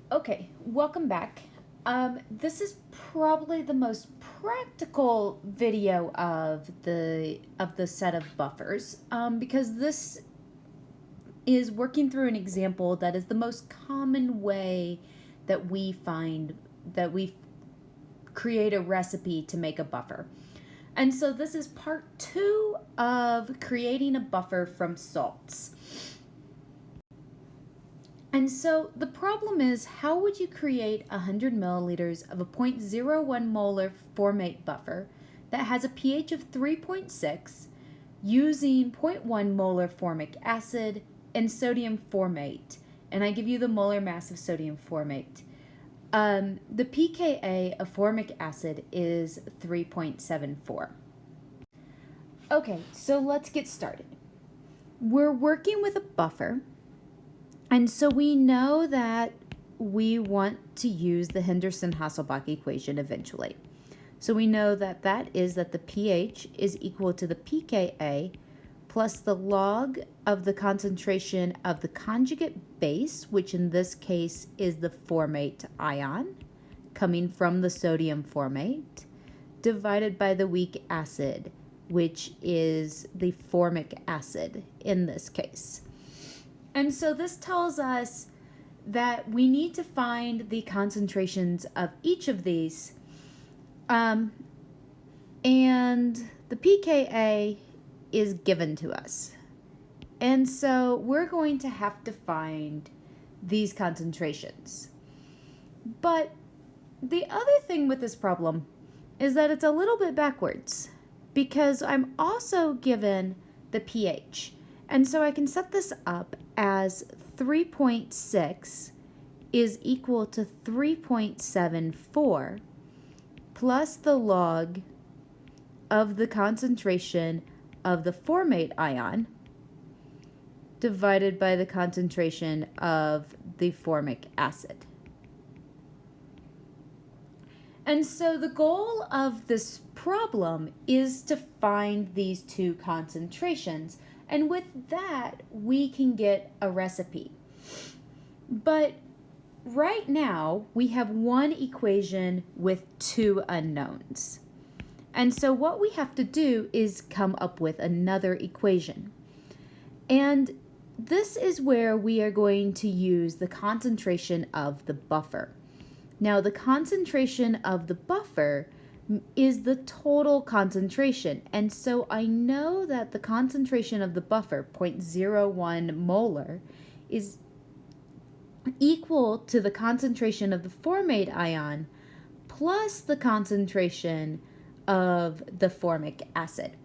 Okay, welcome back. This is probably the most practical video of the set of buffers because this is working through an example that is the most common way that we create a recipe to make a buffer. And so this is part 2 of creating a buffer from salts. And so the problem is, how would you create 100 milliliters of a 0.01 molar formate buffer that has a pH of 3.6 using 0.1 molar formic acid and sodium formate? And I give you the molar mass of sodium formate. The pKa of formic acid is 3.74. Okay, so let's get started. We're working with a buffer. And so we know that we want to use the Henderson-Hasselbalch equation eventually. So we know that the pH is equal to the pKa plus the log of the concentration of the conjugate base, which in this case is the formate ion coming from the sodium formate, divided by the weak acid, which is the formic acid in this case. And so this tells us that we need to find the concentrations of each of these. And the pKa is given to us. And so we're going to have to find these concentrations. But the other thing with this problem is that it's a little bit backwards because I'm also given the pH. And so I can set this up as 3.6 is equal to 3.74 plus the log of the concentration of the formate ion divided by the concentration of the formic acid. And so the goal of this problem is to find these two concentrations. And with that, we can get a recipe. But right now, we have one equation with two unknowns. And so what we have to do is come up with another equation. And this is where we are going to use the concentration of the buffer. Now, the concentration of the buffer is the total concentration. And so I know that the concentration of the buffer, 0.01 molar, is equal to the concentration of the formate ion plus the concentration of the formic acid.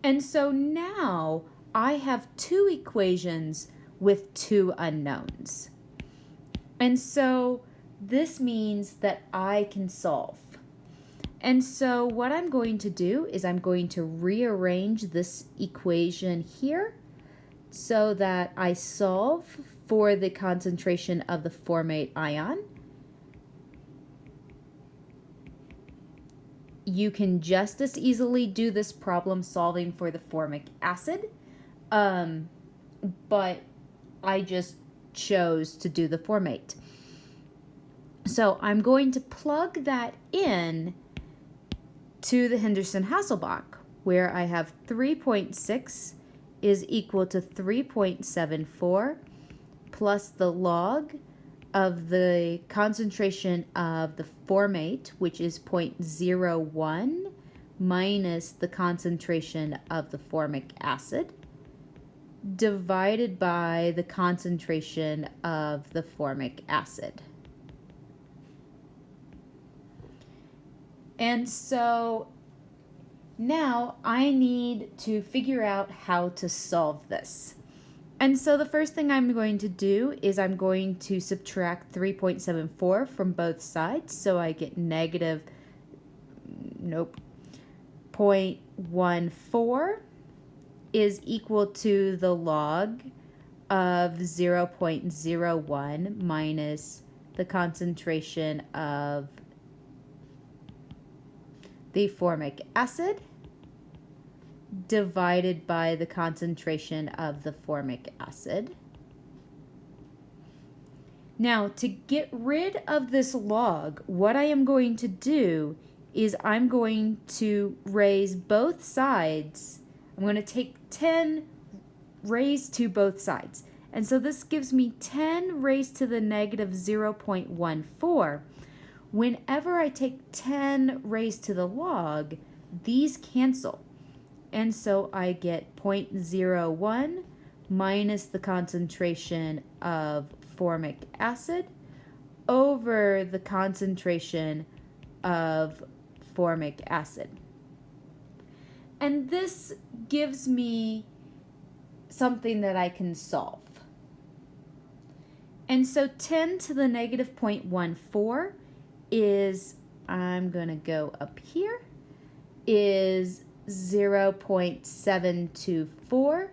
And so now I have two equations with two unknowns. And so this means that I can solve. And so what I'm going to do is I'm going to rearrange this equation here so that I solve for the concentration of the formate ion. You can just as easily do this problem solving for the formic acid, but I just chose to do the formate. So I'm going to plug that in to the Henderson-Hasselbalch, where I have 3.6 is equal to 3.74 plus the log of the concentration of the formate, which is 0.01, minus the concentration of the formic acid, divided by the concentration of the formic acid. And so now I need to figure out how to solve this. And so the first thing I'm going to do is I'm going to subtract 3.74 from both sides. So I get negative 0.14 is equal to the log of 0.01 minus the concentration of the formic acid divided by the concentration of the formic acid. Now, to get rid of this log, what I am going to do is I'm going to raise both sides. I'm going to take 10 raised to both sides. And so this gives me 10 raised to the negative 0.14. Whenever I take 10 raised to the log, these cancel. And so I get 0.01 minus the concentration of formic acid over the concentration of formic acid. And this gives me something that I can solve. And so 10 to the negative 0.14 is, I'm going to go up here, is 0.724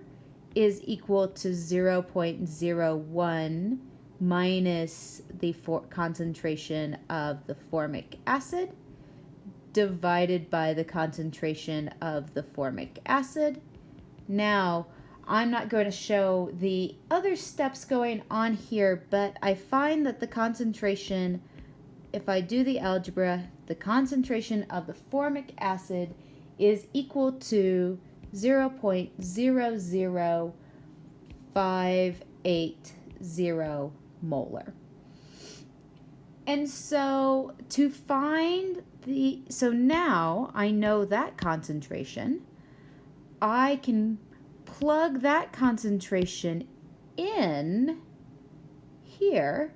is equal to 0.01 minus the concentration of the formic acid divided by the concentration of the formic acid. Now, I'm not going to show the other steps going on here, but I find that the concentration, if I do the algebra, the concentration of the formic acid is equal to 0.00580 molar. And so to find so now I know that concentration. I can plug that concentration in here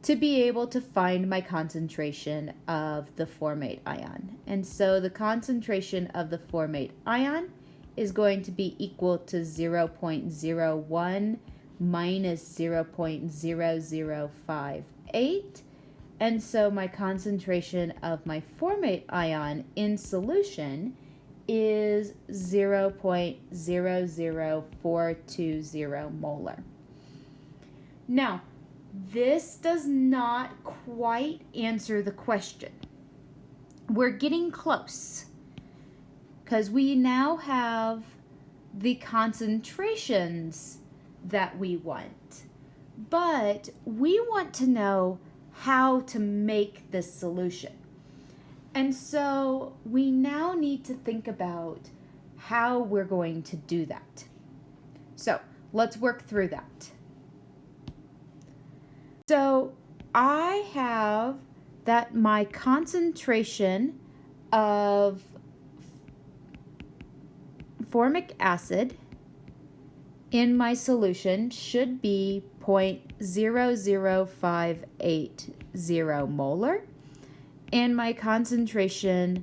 to be able to find my concentration of the formate ion. And so the concentration of the formate ion is going to be equal to 0.01 minus 0.0058. And so my concentration of my formate ion in solution is 0.00420 molar. Now, this does not quite answer the question. We're getting close because we now have the concentrations that we want, but we want to know how to make this solution. And so we now need to think about how we're going to do that. So let's work through that. So I have that my concentration of formic acid in my solution should be 0.00580 molar, and my concentration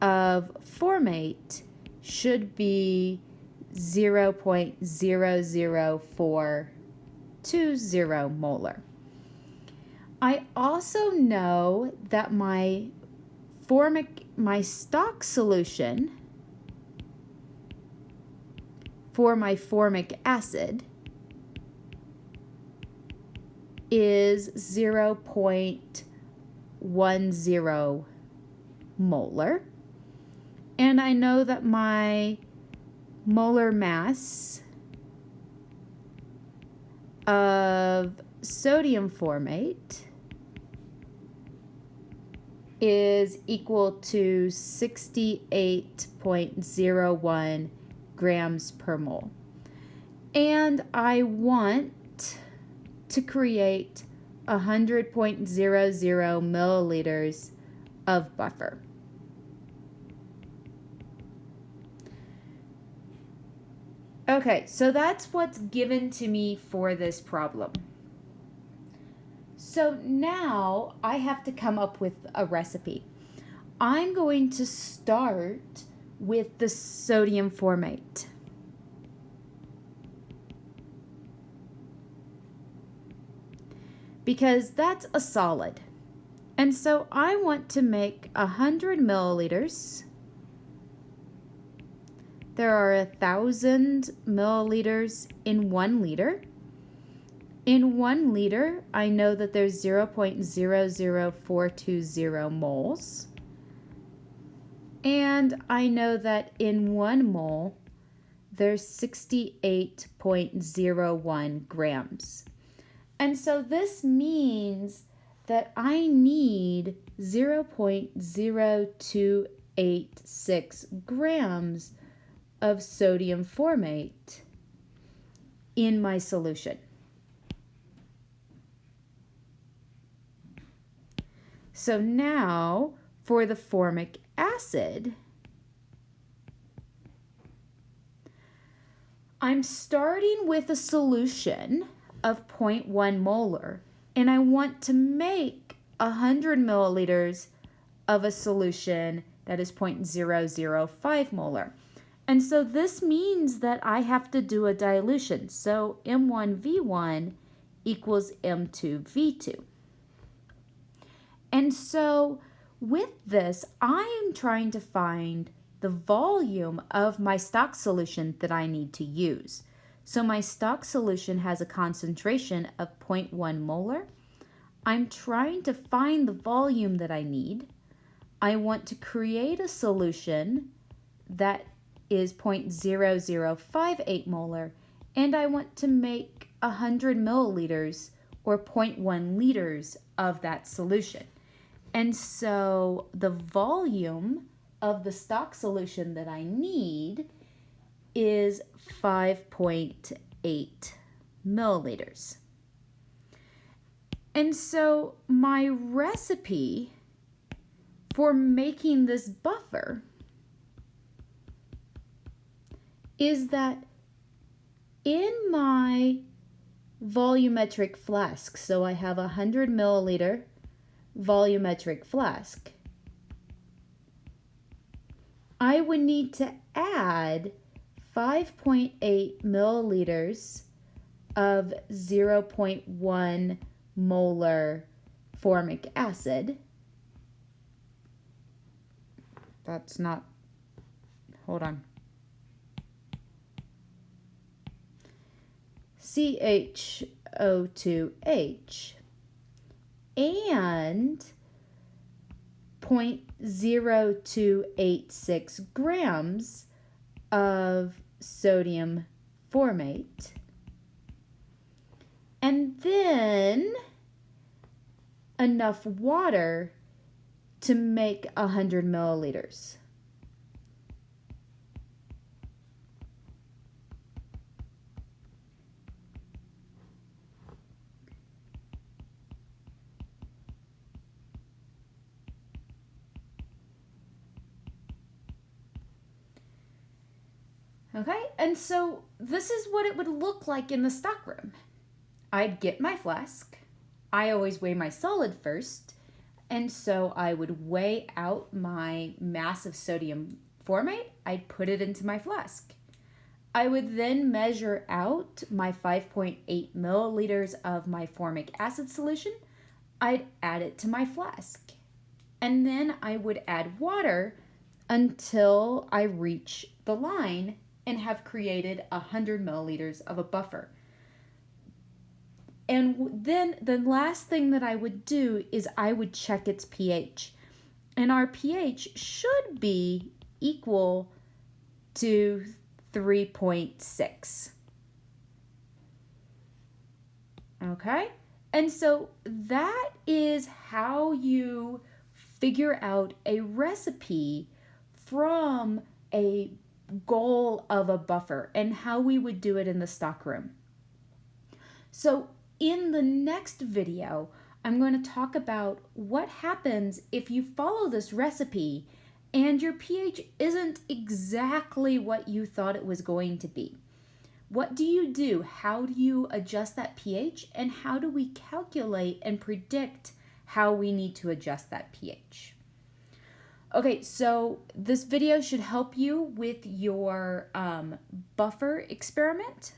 of formate should be 0.00420 molar. I also know that my stock solution for my formic acid is 0.10 molar. And I know that my molar mass of sodium formate is equal to 68.01 grams per mole. And I want to create 100.00 milliliters of buffer. Okay, so that's what's given to me for this problem. So now I have to come up with a recipe. I'm going to start with the sodium formate. Because that's a solid. And so I want to make 100 milliliters. There are 1,000 milliliters in 1 liter. In 1 liter, I know that there's 0.00420 moles. And I know that in 1 mole, there's 68.01 grams. And so this means that I need 0.0286 grams of sodium formate in my solution. So now for the formic acid, I'm starting with a solution of 0.1 molar, and I want to make 100 milliliters of a solution that is 0.005 molar. And so this means that I have to do a dilution. So M1V1 equals M2V2. And so with this, I am trying to find the volume of my stock solution that I need to use. So my stock solution has a concentration of 0.1 molar. I'm trying to find the volume that I need. I want to create a solution that is 0.0058 molar, and I want to make 100 milliliters or 0.1 liters of that solution. And so the volume of the stock solution that I need is 5.8 milliliters. And so my recipe for making this buffer is that in my volumetric flask, so I have a 100 milliliter volumetric flask, I would need to add 5.8 milliliters of 0.1 molar formic acid. That's not, hold on. CHO2H and 0.0286 grams of sodium formate, and then enough water to make 100 milliliters. Okay, and so this is what it would look like in the stockroom. I'd get my flask. I always weigh my solid first, and so I would weigh out my mass of sodium formate. I'd put it into my flask. I would then measure out my 5.8 milliliters of my formic acid solution. I'd add it to my flask, and then I would add water until I reach the line and have created 100 milliliters of a buffer. And then the last thing that I would do is I would check its pH. And our pH should be equal to 3.6. Okay? And so that is how you figure out a recipe from a goal of a buffer and how we would do it in the stockroom. So in the next video, I'm going to talk about what happens if you follow this recipe and your pH isn't exactly what you thought it was going to be. What do you do? How do you adjust that pH? And how do we calculate and predict how we need to adjust that pH? Okay, so this video should help you with your buffer experiment,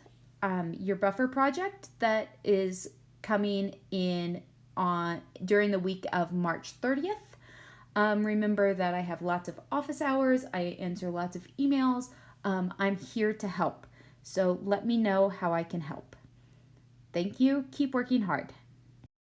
your buffer project that is coming in during the week of March 30th. Remember that I have lots of office hours. I answer lots of emails. I'm here to help. So let me know how I can help. Thank you. Keep working hard.